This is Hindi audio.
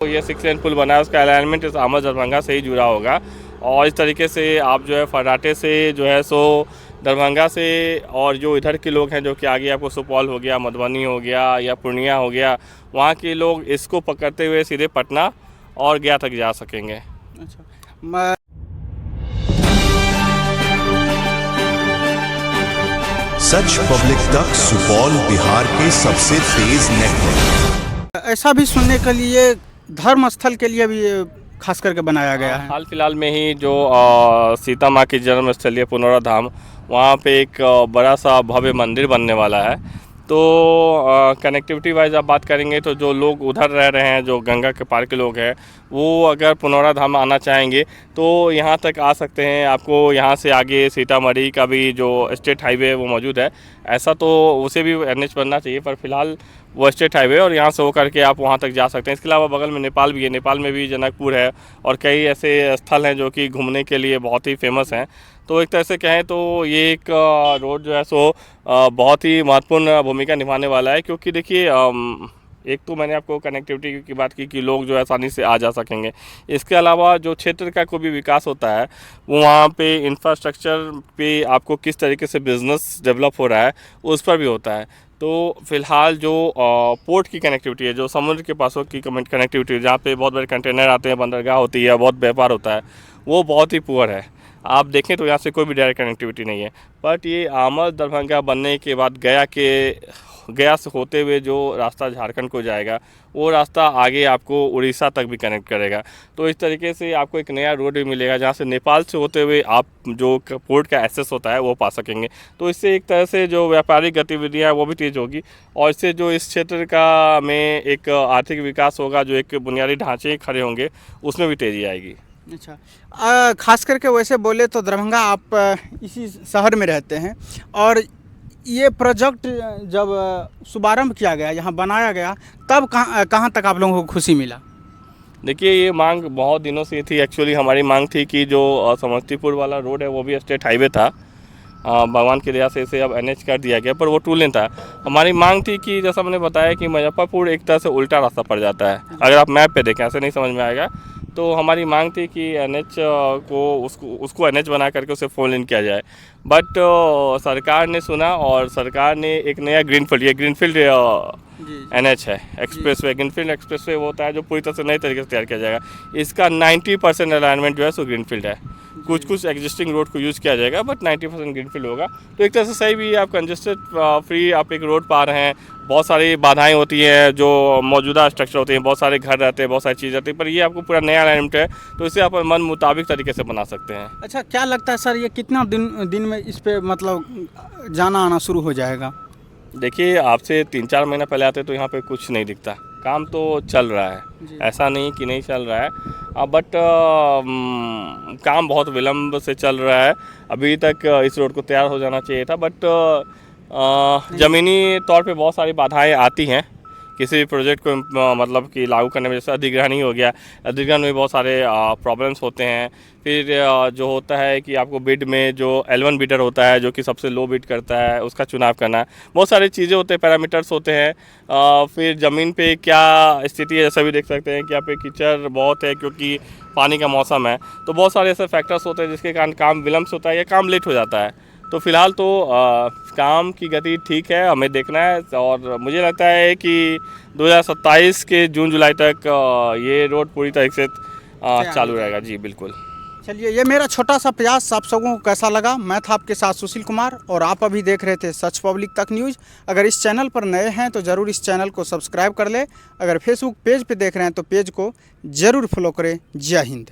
तो ये 6 लेन पुल बना है, उसका अलाइनमेंट इस आमद दरभंगा से ही जुड़ा होगा और इस तरीके से आप जो है फर्राटे से जो है सो दरभंगा से और जो इधर के लोग हैं जो कि आगे आपको सुपौल हो गया, मधुबनी हो गया या पूर्णिया हो गया, वहाँ के लोग इसको पकड़ते हुए सीधे पटना और गया तक जा सकेंगे। अच्छा, सच पब्लिक तक सुपौल बिहार के सबसे तेज नेटवर्क। ऐसा भी सुनने के लिए धर्म स्थल के लिए भी खास करके बनाया गया है। हाल फिलहाल में ही जो सीता माँ की जन्म स्थली है पुनौरा धाम, वहाँ पे एक बड़ा सा भव्य मंदिर बनने वाला है। तो कनेक्टिविटी वाइज आप बात करेंगे तो जो लोग उधर रह रहे हैं, जो गंगा के पार के लोग हैं, वो अगर पुनौरा धाम आना चाहेंगे तो यहाँ तक आ सकते हैं। आपको यहाँ से आगे सीतामढ़ी का भी जो स्टेट हाईवे वो मौजूद है, ऐसा तो उसे भी NH बनना चाहिए, पर फिलहाल वो स्टेट हाईवे और यहाँ से होकर के आप वहाँ तक जा सकते हैं। इसके अलावा बगल में नेपाल भी है, नेपाल में भी जनकपुर है और कई ऐसे स्थल हैं जो कि घूमने के लिए बहुत ही फेमस हैं। तो एक तरह से कहें तो ये एक रोड जो है सो बहुत ही महत्वपूर्ण भूमिका निभाने वाला है, क्योंकि देखिए एक तो मैंने आपको कनेक्टिविटी की बात की कि लोग जो है आसानी से आ जा सकेंगे। इसके अलावा जो क्षेत्र का कोई भी विकास होता है वो वहाँ पे इंफ्रास्ट्रक्चर पे आपको किस तरीके से बिज़नेस डेवलप हो रहा है उस पर भी होता है। तो फिलहाल जो पोर्ट की कनेक्टिविटी है, जो समुद्र के पासों की कनेक्टिविटी है, जहाँ पे बहुत बड़े कंटेनर आते हैं, बंदरगाह होती है, बहुत व्यापार होता है, वो बहुत ही पुअर है। आप देखें तो यहाँ से कोई भी डायरेक्ट कनेक्टिविटी नहीं है। बट ये आमद दरभंगा बनने के बाद गया से होते हुए जो रास्ता झारखंड को जाएगा, वो रास्ता आगे आपको उड़ीसा तक भी कनेक्ट करेगा। तो इस तरीके से आपको एक नया रोड भी मिलेगा जहाँ से नेपाल से होते हुए आप जो पोर्ट का एक्सेस होता है वो पा सकेंगे। तो इससे एक तरह से जो व्यापारिक गतिविधियाँ हैं वो भी तेज़ होगी और इससे जो इस क्षेत्र का में एक आर्थिक विकास होगा, जो एक बुनियादी ढांचे खड़े होंगे, उसमें भी तेज़ी आएगी। अच्छा, खास करके वैसे बोले तो दरभंगा आप इसी शहर में रहते हैं और ये प्रोजेक्ट जब शुभारंभ किया गया, यहाँ बनाया गया, तब कहाँ तक आप लोगों को खुशी मिला? देखिए, ये मांग बहुत दिनों से थी। एक्चुअली हमारी मांग थी कि जो समस्तीपुर वाला रोड है वो भी स्टेट हाईवे था, भगवान की दया से इसे अब NH कर दिया गया, पर वो 2 लेन था। हमारी मांग थी कि जैसा मैंने बताया कि मुजफ्फरपुर एक तरह से उल्टा रास्ता पड़ जाता है, अगर आप मैप पे देखें ऐसे नहीं समझ में आएगा। तो हमारी मांग थी कि NH को उसको NH बना करके उसे 4 लेन किया जाए। बट सरकार ने सुना और सरकार ने एक नया ग्रीनफील्ड NH है, एक्सप्रेसवे। ग्रीनफील्ड एक्सप्रेसवे वो होता है जो पूरी तरह से नए तरीके से तैयार किया जाएगा। इसका 90% अलाइनमेंट जो है सो ग्रीनफील्ड है। कुछ एग्जिस्टिंग रोड को यूज़ किया जाएगा, बट 90% ग्रीनफील्ड होगा। तो एक तरह से सही भी है, आप कंजेस्टेड फ्री आप एक रोड पा रहे हैं। बहुत सारी बाधाएं होती हैं, जो मौजूदा स्ट्रक्चर होते हैं, बहुत सारे घर रहते हैं, बहुत सारी चीज़ रहती है, पर ये आपको पूरा नया अलाइनमेंट है, तो इसे आप मन मुताबिक तरीके से बना सकते हैं। अच्छा, क्या लगता है सर, ये कितना दिन में इस पे मतलब जाना आना शुरू हो जाएगा? देखिए, आपसे 3-4 महीना पहले आते तो यहाँ पे कुछ नहीं दिखता। काम तो चल रहा है, ऐसा नहीं कि नहीं चल रहा है, बट काम बहुत विलम्ब से चल रहा है। अभी तक इस रोड को तैयार हो जाना चाहिए था, बट ज़मीनी तौर पे बहुत सारी बाधाएं आती हैं किसी भी प्रोजेक्ट को मतलब कि लागू करने में। जैसे अधिग्रहण ही हो गया, अधिग्रहण में बहुत सारे प्रॉब्लम्स होते हैं। फिर जो होता है कि आपको बिड में जो L1 बिडर होता है, जो कि सबसे लो बिड करता है, उसका चुनाव करना, बहुत सारी चीज़ें होते हैं, पैरामीटर्स होते हैं। फिर ज़मीन पे क्या स्थिति है, जैसा भी देख सकते हैं कि यहाँ पे कीचड़ बहुत है क्योंकि पानी का मौसम है। तो बहुत सारे ऐसे फैक्टर्स होते हैं जिसके कारण काम विलम्ब से होता है या काम लेट हो जाता है। तो फिलहाल तो काम की गति ठीक है, हमें देखना है और मुझे लगता है कि 2027 के जून-जुलाई तक ये रोड पूरी तरीके से चालू रहेगा। जी बिल्कुल। चलिए, ये मेरा छोटा सा प्रयास आप सबों को कैसा लगा? मैं था आपके साथ सुशील कुमार और आप अभी देख रहे थे सच पब्लिक तक न्यूज़। अगर इस चैनल पर नए हैं तो ज़रूर इस चैनल को सब्सक्राइब कर ले। अगर फेसबुक पेज पे देख रहे हैं तो पेज को ज़रूर फॉलो करें। जय हिंद।